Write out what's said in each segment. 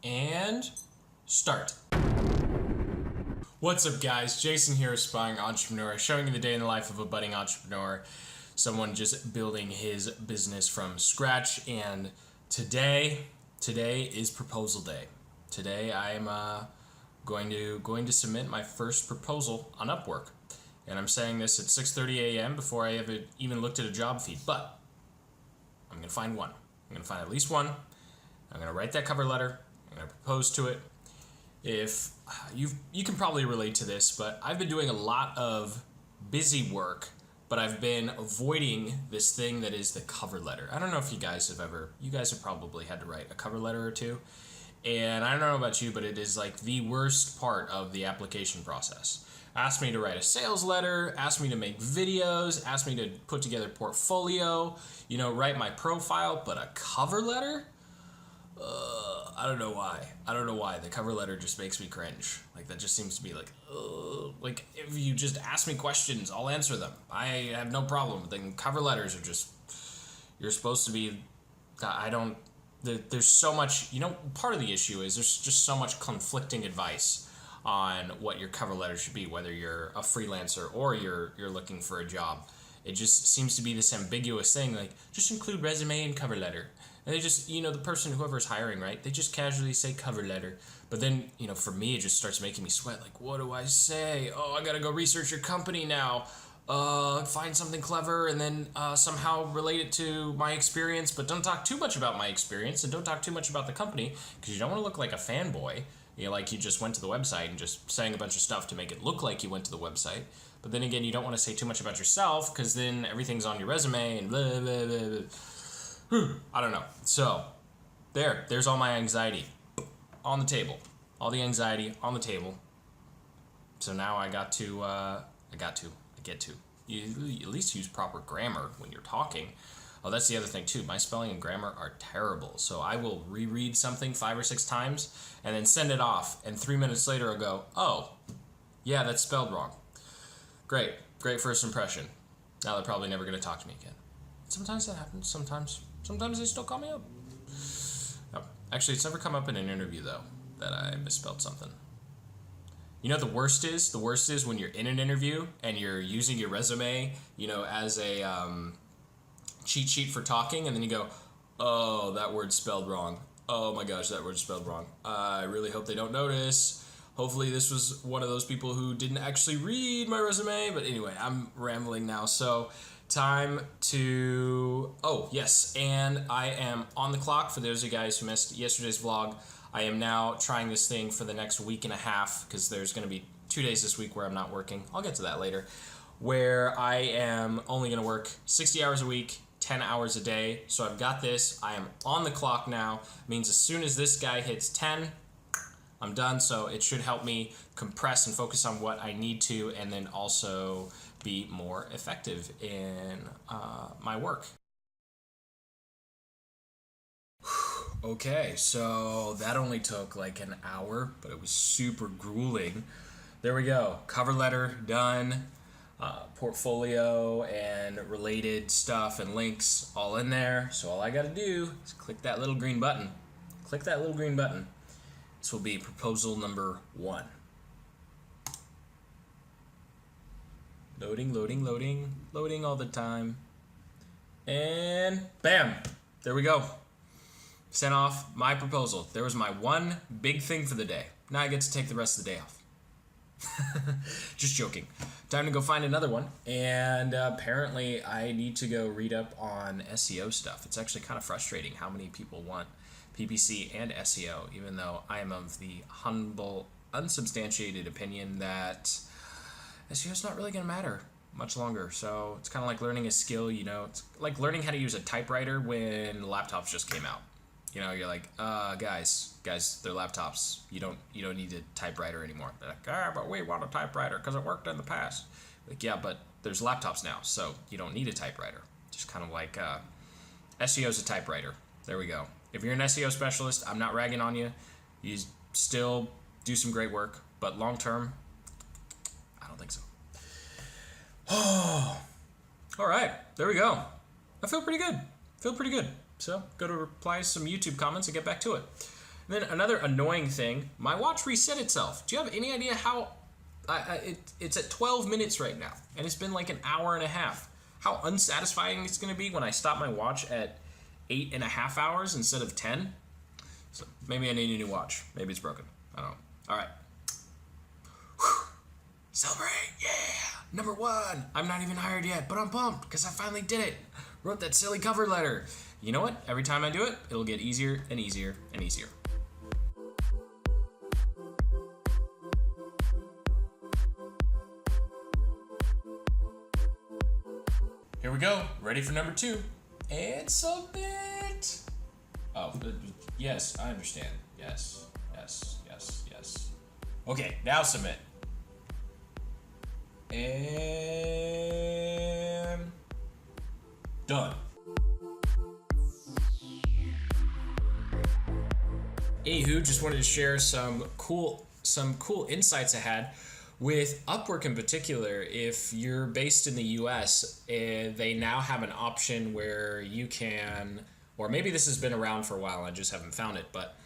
And start. What's up, guys? Jason here, Aspiring Entrepreneur, showing you the day in the life of a budding entrepreneur, someone just building his business from scratch. And today is proposal day. Today I am going to submit my first proposal on Upwork, and I'm saying this at 6:30 a.m. before I have even looked at a job feed. But I'm gonna find one. I'm gonna find at least one. I'm gonna write that cover letter. I'm gonna propose to it. If you can probably relate to this, but I've been doing a lot of busy work, but I've been avoiding this thing that is the cover letter. I don't know if you guys have probably had to write a cover letter or two. And I don't know about you, but it is like the worst part of the application process. Asked me to write a sales letter, asked me to make videos, asked me to put together a portfolio, write my profile, but a cover letter? I don't know why. The cover letter just makes me cringe. Like, that just seems to be like, like, if you just ask me questions, I'll answer them. I have no problem. But then cover letters are just, you're supposed to be, there's so much, part of the issue is there's just so much conflicting advice on what your cover letter should be, whether you're a freelancer or you're looking for a job. It just seems to be this ambiguous thing, like, just include resume and cover letter. And they just, the person, whoever's hiring, right, they just casually say cover letter. But then, for me, it just starts making me sweat. Like, what do I say? Oh, I gotta go research your company now. Find something clever and then somehow relate it to my experience. But don't talk too much about my experience and don't talk too much about the company, because you don't want to look like a fanboy. Like you just went to the website and just saying a bunch of stuff to make it look like you went to the website. But then again, you don't want to say too much about yourself, because then everything's on your resume and blah, blah, blah, blah. I don't know. So, there's all my anxiety on the table. All the anxiety on the table. So now I get to. You at least use proper grammar when you're talking. Oh, that's the other thing too. My spelling and grammar are terrible. So I will reread something 5 or 6 times and then send it off. And 3 minutes later I'll go, oh, yeah, that's spelled wrong. Great first impression. Now they're probably never going to talk to me again. Sometimes that happens. Sometimes they still call me up. No, actually, it's never come up in an interview, though, that I misspelled something. The worst is? The worst is when you're in an interview and you're using your resume, as a cheat sheet for talking, and then you go, oh, that word's spelled wrong. Oh my gosh, that word's spelled wrong. I really hope they don't notice. Hopefully this was one of those people who didn't actually read my resume. But anyway, I'm rambling now. So time to, oh yes, and I am on the clock. For those of you guys who missed yesterday's vlog, I am now trying this thing for the next week and a half, because there's going to be 2 days this week where I'm not working. I'll get to that later. Where I am only going to work 60 hours a week, 10 hours a day. So I've got this. I am on the clock now. Means as soon as this guy hits 10, I'm done. So it should help me compress and focus on what I need to, and then also be more effective in my work. Okay, so that only took like an hour, but it was super grueling. There we go. Cover letter done. Portfolio and related stuff and links all in there. So all I got to do is click that little green button. Click that little green button. This will be proposal number 1. Loading all the time. And bam, there we go. Sent off my proposal. There was my one big thing for the day. Now I get to take the rest of the day off. Just joking. Time to go find another one. And apparently I need to go read up on SEO stuff. It's actually kind of frustrating how many people want PPC and SEO, even though I am of the humble, unsubstantiated opinion that SEO is not really going to matter much longer. So it's kind of like learning a skill, it's like learning how to use a typewriter when laptops just came out. You're like, guys, they're laptops. You don't need a typewriter anymore. They're like, but we want a typewriter because it worked in the past. Like, yeah, but there's laptops now, so you don't need a typewriter. Just kind of like SEO is a typewriter. There we go. If you're an SEO specialist, I'm not ragging on you. You still do some great work, but long term, I don't think so. Oh, all right, there we go. I feel pretty good. So go to reply to some YouTube comments and get back to it. And then another annoying thing, my watch reset itself. Do you have any idea how... it's at 12 minutes right now, and it's been like an hour and a half. How unsatisfying it's going to be when I stop my watch at 8.5 hours instead of 10. So maybe I need a new watch. Maybe it's broken. I don't know. All right. Whew. Celebrate, yeah! Number 1. I'm not even hired yet, but I'm pumped because I finally did it. Wrote that silly cover letter. You know what? Every time I do it, it'll get easier and easier and easier. Here we go. Ready for number 2. And submit. Oh, yes, I understand. Yes. Okay, now submit. And done. Anywho, just wanted to share some cool insights I had with Upwork in particular. If you're based in the US, they now have an option where you can, or maybe this has been around for a while, I just haven't found it, but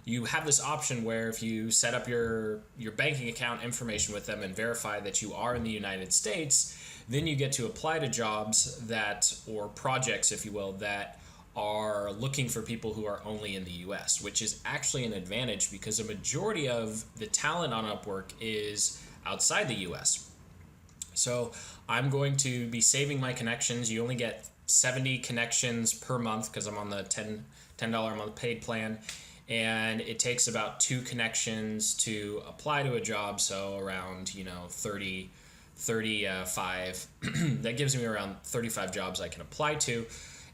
you have this option where if you set up your banking account information with them and verify that you are in the United States, then you get to apply to jobs that, or projects if you will, that are looking for people who are only in the US, which is actually an advantage because a majority of the talent on Upwork is outside the US. So I'm going to be saving my connections. You only get 70 connections per month because I'm on the $10 a month paid plan. And it takes about 2 connections to apply to a job. So around, 35, that gives me around 35 jobs I can apply to.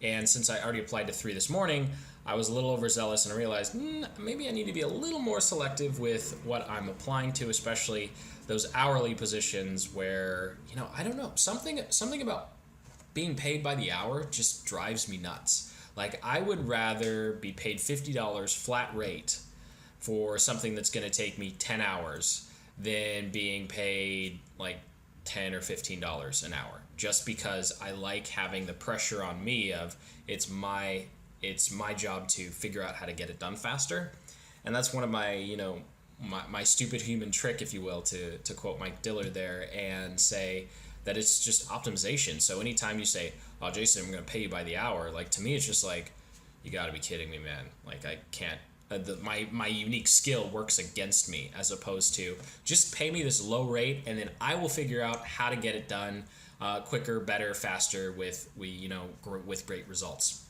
And since I already applied to 3 this morning, I was a little overzealous and I realized maybe I need to be a little more selective with what I'm applying to, especially those hourly positions where, I don't know, something about being paid by the hour just drives me nuts. Like, I would rather be paid $50 flat rate for something that's going to take me 10 hours than being paid like $10 or $15 an hour, just because I like having the pressure on me of it's my job to figure out how to get it done faster. And that's one of my, my stupid human trick, if you will, to quote Mike Diller there and say that it's just optimization. So anytime you say, oh, Jason, I'm going to pay you by the hour, like, to me, it's just like, you got to be kidding me, man. Like, I can't, my unique skill works against me, as opposed to just pay me this low rate and then I will figure out how to get it done quicker, better, faster with great results.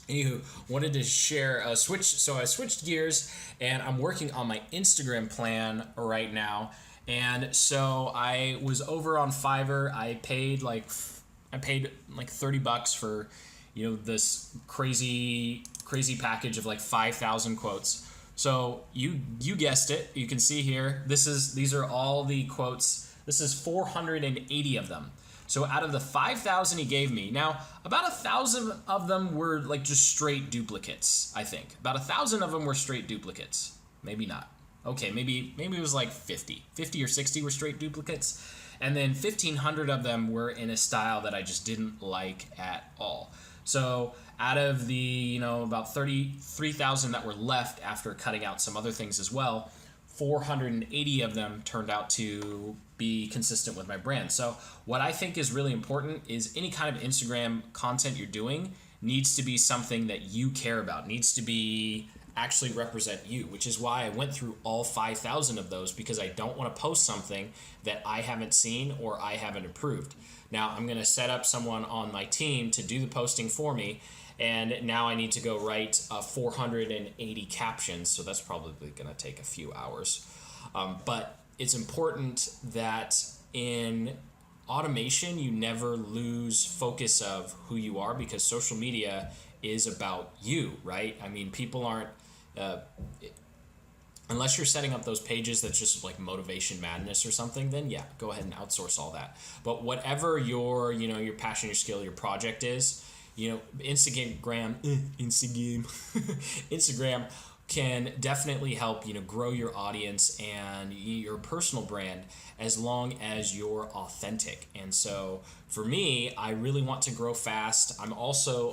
Anywho, wanted to share a switch. So I switched gears and I'm working on my Instagram plan right now. And so I was over on Fiverr. I paid like $30 for, this crazy package of like 5,000 quotes. So you guessed it. You can see here. These are all the quotes. This is 480 of them. So out of the 5,000 he gave me, now about 1,000 of them were like just straight duplicates, I think. About 1,000 of them were straight duplicates. Maybe not. Okay, maybe it was like 50 or 60 were straight duplicates. And then 1,500 of them were in a style that I just didn't like at all. So out of the, about 33,000 that were left after cutting out some other things as well, 480 of them turned out to be consistent with my brand. So what I think is really important is any kind of Instagram content you're doing needs to be something that you care about, needs to be actually represent you, which is why I went through all 5,000 of those, because I don't want to post something that I haven't seen or I haven't approved. Now I'm going to set up someone on my team to do the posting for me, and now I need to go write 480 captions, so that's probably going to take a few hours. But it's important that in automation you never lose focus of who you are, because social media is about you, right? I mean, people aren't, unless you're setting up those pages that's just like motivation madness or something, then yeah, go ahead and outsource all that. But whatever your passion, your skill, your project is, Instagram, can definitely help grow your audience and your personal brand as long as you're authentic. And so for me, I really want to grow fast. I'm also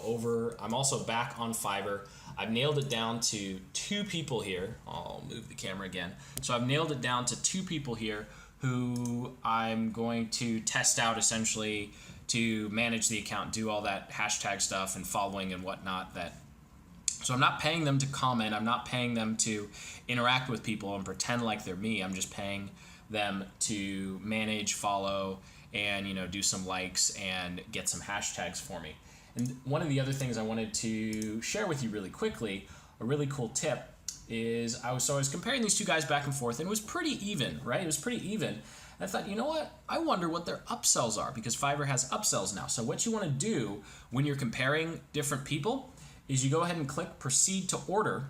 back on Fiverr. I've nailed it down to 2 people here. I'll move the camera again. So I've nailed it down to 2 people here who I'm going to test out essentially to manage the account, do all that hashtag stuff and following and whatnot. So I'm not paying them to comment. I'm not paying them to interact with people and pretend like they're me. I'm just paying them to manage, follow, and do some likes and get some hashtags for me. And one of the other things I wanted to share with you really quickly, a really cool tip, is I was comparing these 2 guys back and forth, and it was pretty even, right? It was pretty even. And I thought, you know what? I wonder what their upsells are, because Fiverr has upsells now. So what you want to do when you're comparing different people is you go ahead and click proceed to order,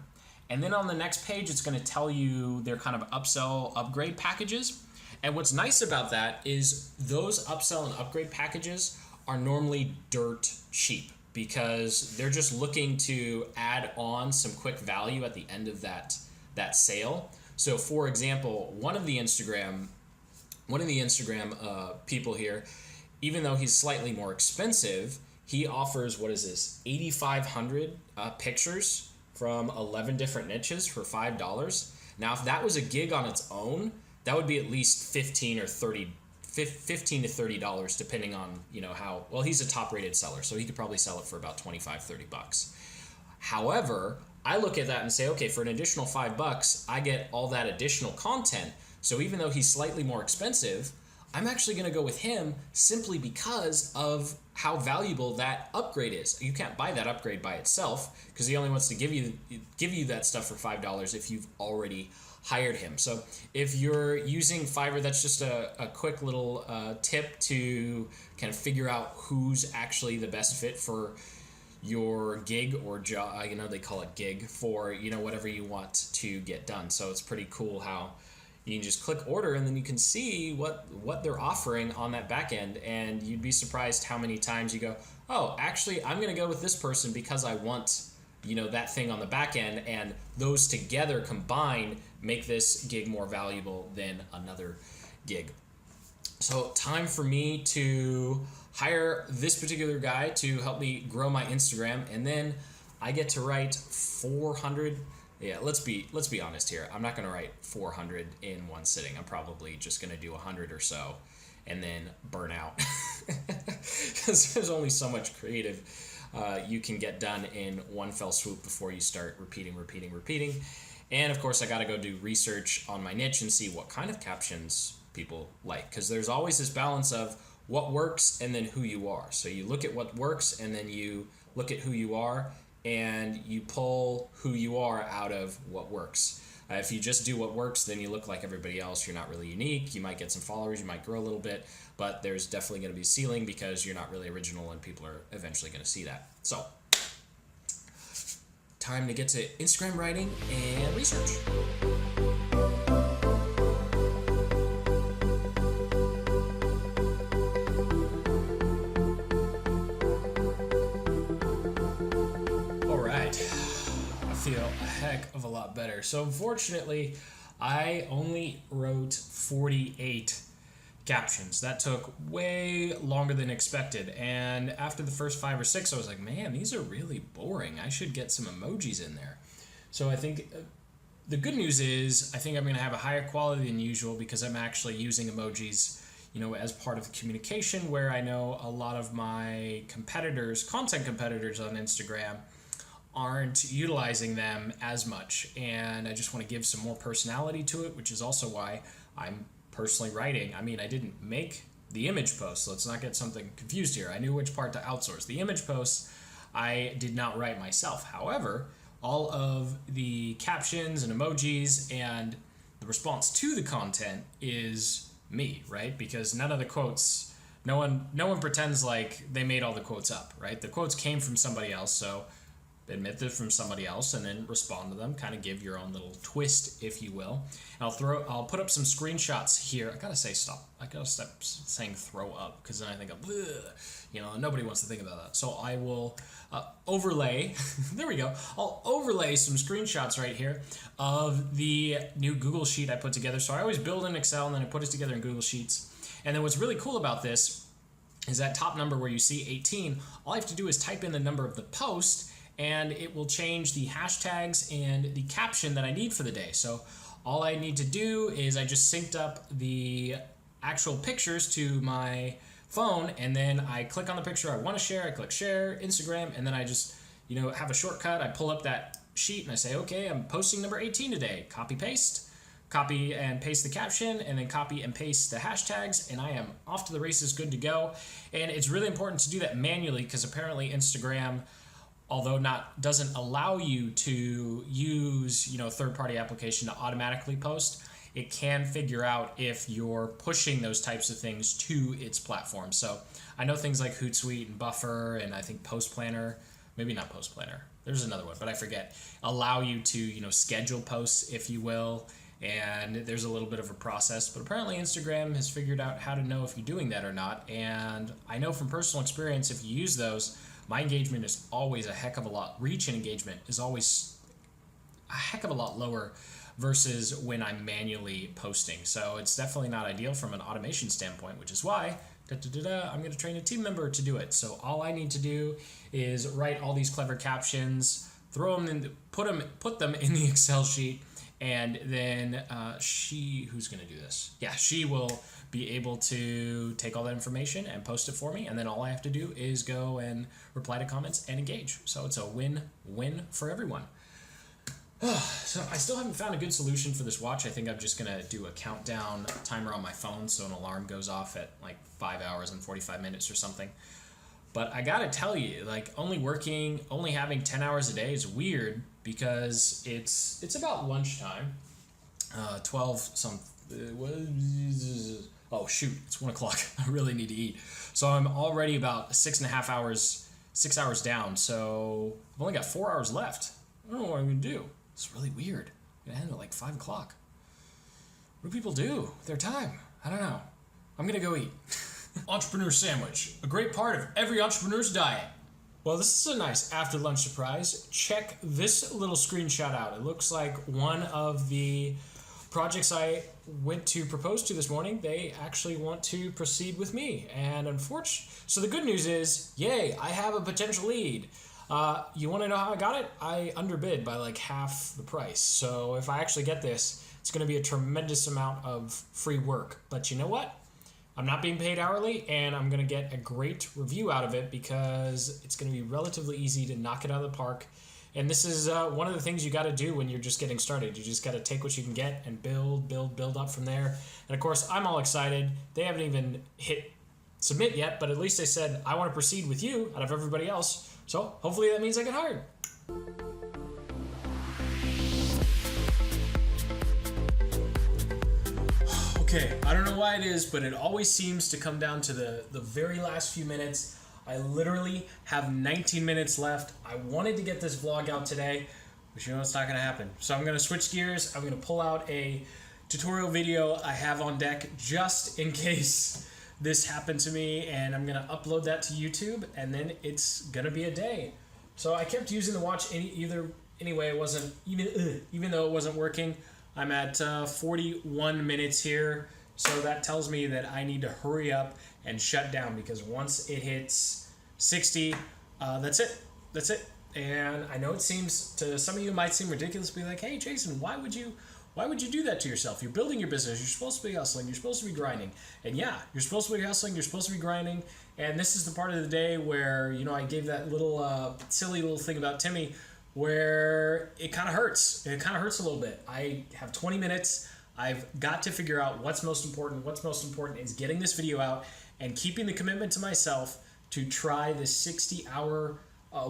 and then on the next page it's going to tell you their kind of upsell upgrade packages. And what's nice about that is those upsell and upgrade packages are normally dirt cheap, because they're just looking to add on some quick value at the end of that sale. So for example, one of the Instagram people here, even though he's slightly more expensive, he offers, 8,500 pictures from 11 different niches for $5. Now, if that was a gig on its own, that would be at least $15 to $30, depending on how well. He's a top-rated seller, so he could probably sell it for about $25-30. However, I look at that and say, okay, for an additional $5, I get all that additional content. So even though he's slightly more expensive, I'm actually going to go with him simply because of how valuable that upgrade is. You can't buy that upgrade by itself, because he only wants to give you that stuff for $5 if you've already hired him. So if you're using Fiverr, that's just a quick little tip to kind of figure out who's actually the best fit for your gig or job. They call it gig for whatever you want to get done. So it's pretty cool how you can just click order and then you can see what they're offering on that back end, and you'd be surprised how many times you go, oh, actually I'm going to go with this person because I want that thing on the back end, and those together combined make this gig more valuable than another gig. So time for me to hire this particular guy to help me grow my Instagram, and then I get to write 400. Yeah, let's be honest here. I'm not going to write 400 in one sitting. I'm probably just going to do 100 or so and then burn out, because there's only so much creative you can get done in one fell swoop before you start repeating. And of course, I got to go do research on my niche and see what kind of captions people like, because there's always this balance of what works and then who you are. So you look at what works and then you look at who you are, and you pull who you are out of what works. If you just do what works, then you look like everybody else. You're not really unique. You might get some followers, you might grow a little bit, but there's definitely going to be a ceiling because you're not really original, and people are eventually going to see that. So, time to get to Instagram writing and research. Of a lot better. So unfortunately, I only wrote 48 captions. That took way longer than expected, and after the first 5 or 6 I was like, man, these are really boring. I should get some emojis in there. So I think the good news is I think I'm going to have a higher quality than usual, because I'm actually using emojis as part of the communication, where I know a lot of my content competitors on Instagram aren't utilizing them as much, and I just want to give some more personality to it, which is also why I'm personally writing. I mean, I didn't make the image post, so let's not get something confused here. I knew which part to outsource. The image posts I did not write myself. However, all of the captions and emojis and the response to the content is me, right? Because none of the quotes, no one pretends like they made all the quotes up, right? The quotes came from somebody else, so admit they're from somebody else, and then respond to them, kind of give your own little twist, if you will. And I'll put up some screenshots here. I gotta stop saying throw up, because then I think of, nobody wants to think about that. So I will overlay, there we go, I'll overlay some screenshots right here of the new Google Sheet I put together. So I always build in Excel and then I put it together in Google Sheets. And then what's really cool about this is that top number where you see 18, all I have to do is type in the number of the post, and it will change the hashtags and the caption that I need for the day. So all I need to do is I just synced up the actual pictures to my phone, and then I click on the picture I want to share, I click share, Instagram, and then I just have a shortcut. I pull up that sheet and I say, okay, I'm posting number 18 today. Copy and paste the caption, and then copy and paste the hashtags, and I am off to the races, good to go. And it's really important to do that manually, because apparently Instagram, although doesn't allow you to use third-party application to automatically post, it can figure out if you're pushing those types of things to its platform. So I know things like Hootsuite and Buffer, and I think Post Planner, maybe not Post Planner, there's another one, but I forget, allow you to schedule posts, if you will, and there's a little bit of a process. But apparently Instagram has figured out how to know if you're doing that or not, and I know from personal experience, if you use those, my engagement is always a heck of a lot. Reach and engagement is always a heck of a lot lower versus when I'm manually posting. So it's definitely not ideal from an automation standpoint, which is why I'm going to train a team member to do it. So all I need to do is write all these clever captions, throw them in, put them in the Excel sheet, and then who's going to do this? Yeah, she will be able to take all that information and post it for me, and then all I have to do is go and reply to comments and engage. So it's a win-win for everyone. So I still haven't found a good solution for this watch. I think I'm just going to do a countdown timer on my phone so an alarm goes off at like 5 hours and 45 minutes or something. But I got to tell you, only having 10 hours a day is weird, because it's about lunchtime, 12 some. Oh shoot, it's 1 o'clock. I really need to eat. So I'm already about 6 hours down. So I've only got 4 hours left. I don't know what I'm gonna do. It's really weird. I'm gonna end at like 5 o'clock. What do people do with their time? I don't know. I'm gonna go eat. Entrepreneur sandwich, a great part of every entrepreneur's diet. Well, this is a nice after lunch surprise. Check this little screenshot out. It looks like one of the projects I went to propose to this morning, they actually want to proceed with me. And unfortunately, so the good news is, yay, I have a potential lead. You want to know how I got it? I underbid by like half the price. So if I actually get this, it's going to be a tremendous amount of free work. But you know what? I'm not being paid hourly, and I'm going to get a great review out of it, because it's going to be relatively easy to knock it out of the park. And this is one of the things you got to do when you're just getting started. You just got to take what you can get and build up from there. And of course, I'm all excited. They haven't even hit submit yet, but at least they said, I want to proceed with you out of everybody else. So hopefully that means I get hired. Okay, I don't know why it is, but it always seems to come down to the very last few minutes. I literally have 19 minutes left. I wanted to get this vlog out today, but it's not going to happen. So I'm going to switch gears. I'm going to pull out a tutorial video I have on deck just in case this happened to me, and I'm going to upload that to YouTube, and then it's going to be a day. So I kept using the watch anyway. It wasn't, even though it wasn't working. I'm at 41 minutes here, so that tells me that I need to hurry up and shut down, because once it hits 60, that's it. And I know it seems to some of you, it might seem ridiculous to be like, hey Jason, why would you do that to yourself? You're building your business, you're supposed to be hustling, you're supposed to be grinding. And yeah, you're supposed to be hustling, you're supposed to be grinding, and this is the part of the day where, I gave that little silly little thing about Timmy, where it kind of hurts. It kind of hurts a little bit. I have 20 minutes. I've got to figure out what's most important. What's most important is getting this video out and keeping the commitment to myself to try this 60-hour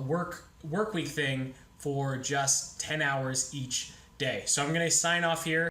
work week thing for just 10 hours each day. So I'm going to sign off here.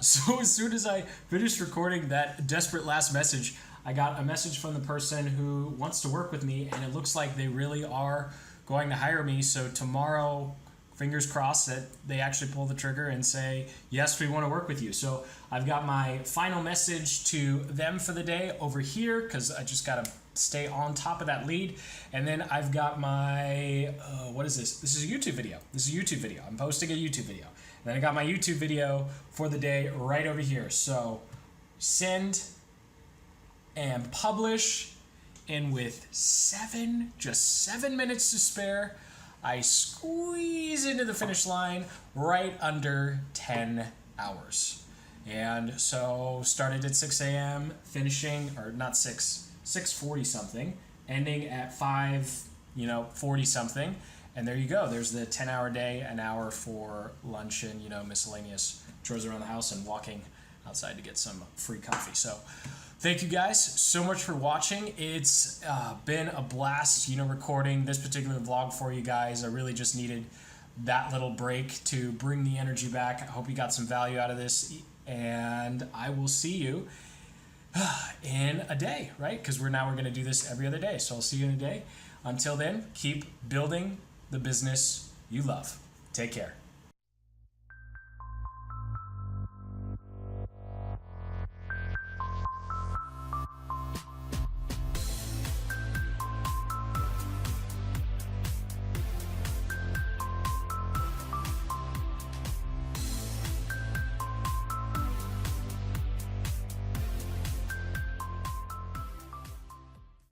So as soon as I finished recording that desperate last message, I got a message from the person who wants to work with me, and it looks like they really are going to hire me. So tomorrow, fingers crossed that they actually pull the trigger and say, yes, we want to work with you. So I've got my final message to them for the day over here, because I just got to stay on top of that lead. And then I've got my, what is this? This is a YouTube video. I'm posting a YouTube video. And then I got my YouTube video for the day right over here. So send and publish. And with just 7 minutes to spare, I squeeze into the finish line right under 10 hours. And so started at 6 a.m., finishing, or not 6:40 something, ending at 5:40 something. And there you go. There's the 10-hour day, an hour for lunch and, miscellaneous chores around the house and walking outside to get some free coffee. So thank you guys so much for watching. It's been a blast, recording this particular vlog for you guys. I really just needed that little break to bring the energy back. I hope you got some value out of this, and I will see you in a day, right? Because we're going to do this every other day. So I'll see you in a day. Until then, keep building the business you love. Take care.